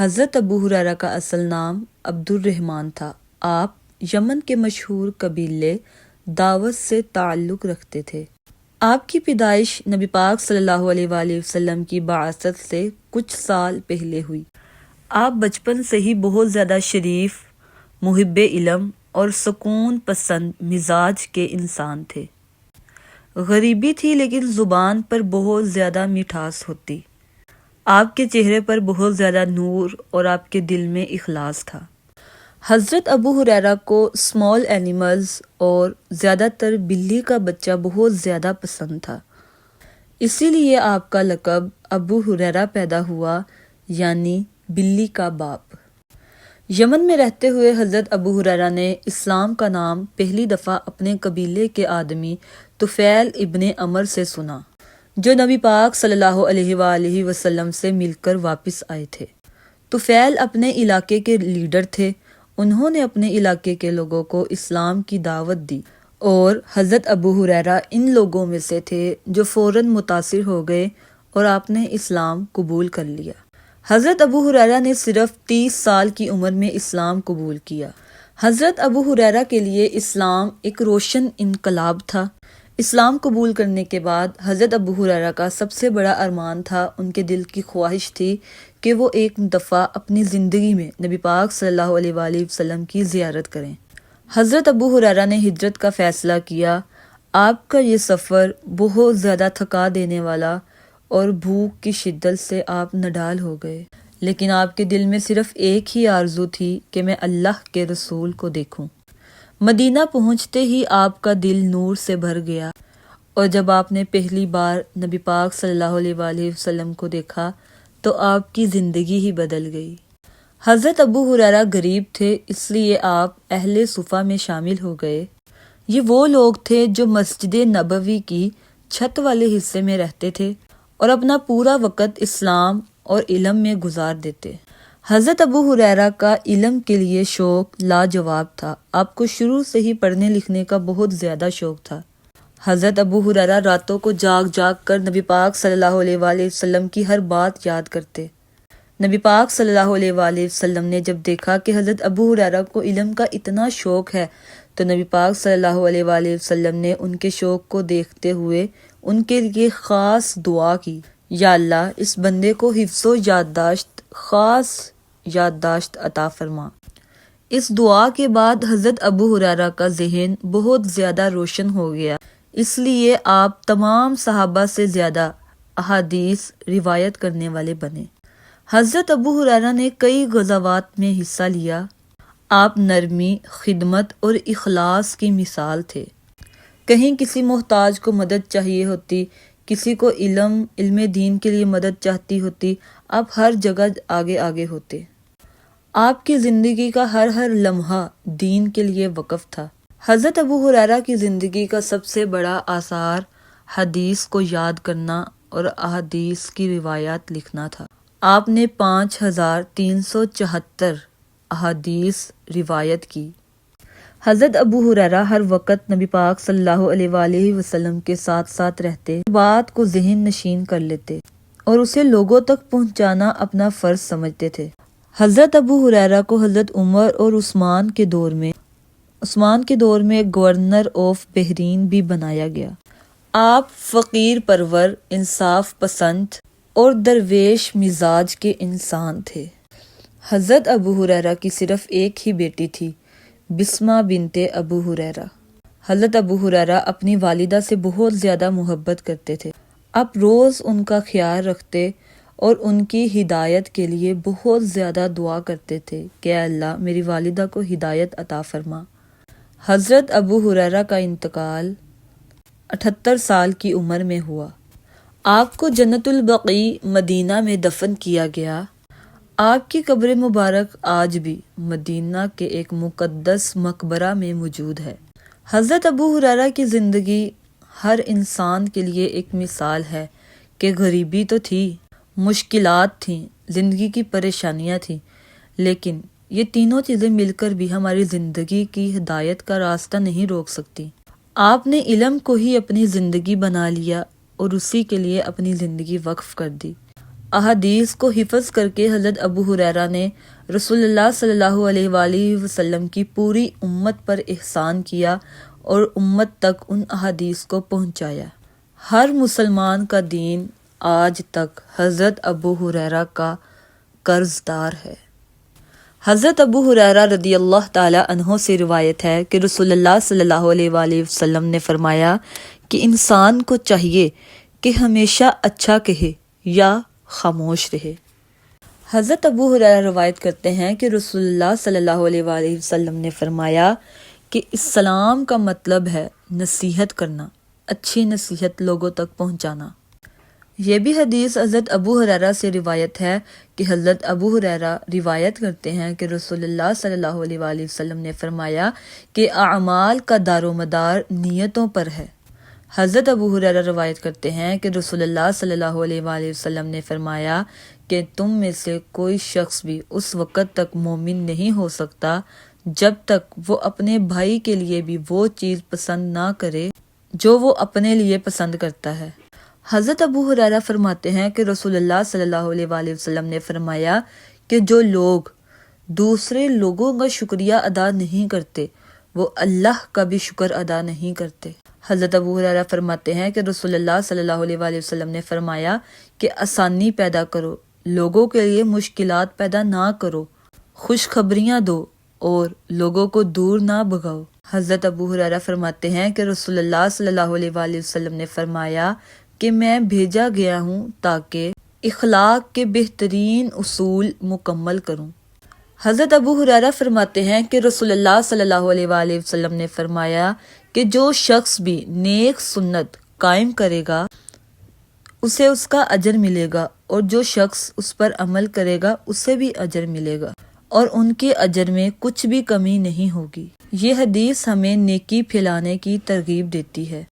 حضرت ابو ہریرہ کا اصل نام عبد الرحمن تھا۔ آپ یمن کے مشہور قبیلے داوس سے تعلق رکھتے تھے۔ آپ کی پیدائش نبی پاک صلی اللہ علیہ وآلہ وسلم کی بعثت سے کچھ سال پہلے ہوئی۔ آپ بچپن سے ہی بہت زیادہ شریف، محب علم اور سکون پسند مزاج کے انسان تھے۔ غریبی تھی لیکن زبان پر بہت زیادہ مٹھاس ہوتی۔ آپ کے چہرے پر بہت زیادہ نور اور آپ کے دل میں اخلاص تھا۔ حضرت ابو ہریرہ کو اسمال اینیملز اور زیادہ تر بلی کا بچہ بہت زیادہ پسند تھا، اسی لیے آپ کا لقب ابو ہریرہ پیدا ہوا، یعنی بلی کا باپ۔ یمن میں رہتے ہوئے حضرت ابو ہریرہ نے اسلام کا نام پہلی دفعہ اپنے قبیلے کے آدمی طفیل ابن عمر سے سنا، جو نبی پاک صلی اللہ علیہ وآلہ وسلم سے مل کر واپس آئے تھے۔ طفیل اپنے علاقے کے لیڈر تھے۔ انہوں نے اپنے علاقے کے لوگوں کو اسلام کی دعوت دی اور حضرت ابو ہریرہ ان لوگوں میں سے تھے جو فوراً متاثر ہو گئے اور آپ نے اسلام قبول کر لیا۔ حضرت ابو ہریرہ نے صرف 30 سال کی عمر میں اسلام قبول کیا۔ حضرت ابو ہریرہ کے لیے اسلام ایک روشن انقلاب تھا۔ اسلام قبول کرنے کے بعد حضرت ابو ہریرہ کا سب سے بڑا ارمان تھا، ان کے دل کی خواہش تھی کہ وہ ایک دفعہ اپنی زندگی میں نبی پاک صلی اللہ علیہ وآلہ وسلم کی زیارت کریں۔ حضرت ابو ہریرہ نے ہجرت کا فیصلہ کیا۔ آپ کا یہ سفر بہت زیادہ تھکا دینے والا اور بھوک کی شدت سے آپ نڈال ہو گئے، لیکن آپ کے دل میں صرف ایک ہی آرزو تھی کہ میں اللہ کے رسول کو دیکھوں۔ مدینہ پہنچتے ہی آپ کا دل نور سے بھر گیا، اور جب آپ نے پہلی بار نبی پاک صلی اللہ علیہ وآلہ وسلم کو دیکھا تو آپ کی زندگی ہی بدل گئی۔ حضرت ابو ہریرہ غریب تھے، اس لیے آپ اہل صفہ میں شامل ہو گئے۔ یہ وہ لوگ تھے جو مسجد نبوی کی چھت والے حصے میں رہتے تھے اور اپنا پورا وقت اسلام اور علم میں گزار دیتے۔ حضرت ابو ہریرہ کا علم کے لیے شوق لاجواب تھا۔ آپ کو شروع سے ہی پڑھنے لکھنے کا بہت زیادہ شوق تھا۔ حضرت ابو ہریرہ راتوں کو جاگ جاگ کر نبی پاک صلی اللہ علیہ وآلہ وسلم کی ہر بات یاد کرتے۔ نبی پاک صلی اللہ علیہ وآلہ وسلم نے جب دیکھا کہ حضرت ابو ہریرہ کو علم کا اتنا شوق ہے تو نبی پاک صلی اللہ علیہ وآلہ وسلم نے ان کے شوق کو دیکھتے ہوئے ان کے لیے خاص دعا کی، یا اللہ اس بندے کو حفظ و خاص یادداشت عطا فرما۔ اس دعا کے بعد حضرت ابو ہریرہ کا ذہن بہت زیادہ روشن ہو گیا، اس لیے آپ تمام صحابہ سے زیادہ احادیث روایت کرنے والے بنے۔ حضرت ابو ہریرہ نے کئی غزوات میں حصہ لیا۔ آپ نرمی، خدمت اور اخلاص کی مثال تھے۔ کہیں کسی محتاج کو مدد چاہیے ہوتی، کسی کو علم دین کے لیے مدد چاہتی ہوتی، آپ ہر جگہ آگے آگے ہوتے۔ آپ کی زندگی کا ہر لمحہ دین کے لیے وقف تھا۔ حضرت ابو ہریرہ کی زندگی کا سب سے بڑا آثار حدیث کو یاد کرنا اور احادیث کی روایات لکھنا تھا۔ آپ نے 5374 احادیث روایت کی۔ حضرت ابو ہریرہ ہر وقت نبی پاک صلی اللہ علیہ وآلہ وسلم کے ساتھ ساتھ رہتے، بات کو ذہن نشین کر لیتے اور اسے لوگوں تک پہنچانا اپنا فرض سمجھتے تھے۔ حضرت ابو ہریرہ کو حضرت عمر اور عثمان کے دور میں گورنر آف بحرین بھی بنایا گیا۔ آپ فقیر پرور، انصاف پسند اور درویش مزاج کے انسان تھے۔ حضرت ابو ہریرہ کی صرف ایک ہی بیٹی تھی، بسمہ بنت ابو ہریرہ۔ حضرت ابو ہریرہ اپنی والدہ سے بہت زیادہ محبت کرتے تھے۔ آپ روز ان کا خیال رکھتے اور ان کی ہدایت کے لیے بہت زیادہ دعا کرتے تھے کہ اے اللہ میری والدہ کو ہدایت عطا فرما۔ حضرت ابو ہریرہ کا انتقال 78 سال کی عمر میں ہوا۔ آپ کو جنت البقیع مدینہ میں دفن کیا گیا۔ آپ کی قبر مبارک آج بھی مدینہ کے ایک مقدس مقبرہ میں موجود ہے۔ حضرت ابو ہریرہ کی زندگی ہر انسان کے لیے ایک مثال ہے کہ غریبی تو تھی، مشکلات تھیں، زندگی کی پریشانیاں تھیں، لیکن یہ تینوں چیزیں مل کر بھی ہماری زندگی کی ہدایت کا راستہ نہیں روک سکتی۔ آپ نے علم کو ہی اپنی زندگی بنا لیا اور اسی کے لیے اپنی زندگی وقف کر دی۔ احادیث کو حفظ کر کے حضرت ابو ہریرہ نے رسول اللہ صلی اللہ علیہ وآلہ وسلم کی پوری امت پر احسان کیا اور امت تک ان احادیث کو پہنچایا۔ ہر مسلمان کا دین آج تک حضرت ابو ہریرہ کا قرض دار ہے۔ حضرت ابو ہریرہ رضی اللہ تعالی عنہ سے روایت ہے کہ رسول اللہ صلی اللہ علیہ وآلہ وسلم نے فرمایا کہ انسان کو چاہیے کہ ہمیشہ اچھا کہے یا خاموش رہے۔ حضرت ابو ہریرہ روایت کرتے ہیں کہ رسول اللہ صلی اللہ علیہ وآلہ وسلم نے فرمایا کہ اسلام کا مطلب ہے نصیحت کرنا، اچھی نصیحت لوگوں تک پہنچانا۔ یہ بھی حدیث حضرت ابو ہریرہ سے روایت ہے کہ حضرت ابو ہریرہ روایت کرتے ہیں کہ رسول اللہ صلی اللہ علیہ وآلہ وسلم نے فرمایا کہ اعمال کا دار و مدار نیتوں پر ہے۔ حضرت ابو ہریرہ روایت کرتے ہیں کہ رسول اللہ صلی اللہ علیہ وآلہ وسلم نے فرمایا کہ تم میں سے کوئی شخص بھی اس وقت تک مومن نہیں ہو سکتا جب تک وہ اپنے بھائی کے لیے بھی وہ چیز پسند نہ کرے جو وہ اپنے لیے پسند کرتا ہے۔ حضرت ابو ہریرہ فرماتے ہیں کہ رسول اللہ صلی اللہ علیہ وآلہ وسلم نے فرمایا کہ جو لوگ دوسرے لوگوں کا شکریہ ادا نہیں کرتے وہ اللہ کا بھی شکر ادا نہیں کرتے۔ حضرت ابو ہریرہ فرماتے ہیں کہ رسول اللہ صلی اللہ علیہ وآلہ وسلم نے فرمایا کہ آسانی پیدا کرو، لوگوں کے لیے مشکلات پیدا نہ کرو، خوشخبریاں دو اور لوگوں کو دور نہ بھگاؤ۔ حضرت ابو ہریرہ فرماتے ہیں کہ رسول اللہ صلی اللہ علیہ وآلہ وسلم نے فرمایا کہ میں بھیجا گیا ہوں تاکہ اخلاق کے بہترین اصول مکمل کروں۔ حضرت ابو ہریرہ فرماتے ہیں کہ رسول اللہ صلی اللہ علیہ وآلہ وسلم نے فرمایا کہ جو شخص بھی نیک سنت قائم کرے گا اسے اس کا اجر ملے گا، اور جو شخص اس پر عمل کرے گا اسے بھی اجر ملے گا، اور ان کے اجر میں کچھ بھی کمی نہیں ہوگی۔ یہ حدیث ہمیں نیکی پھیلانے کی ترغیب دیتی ہے۔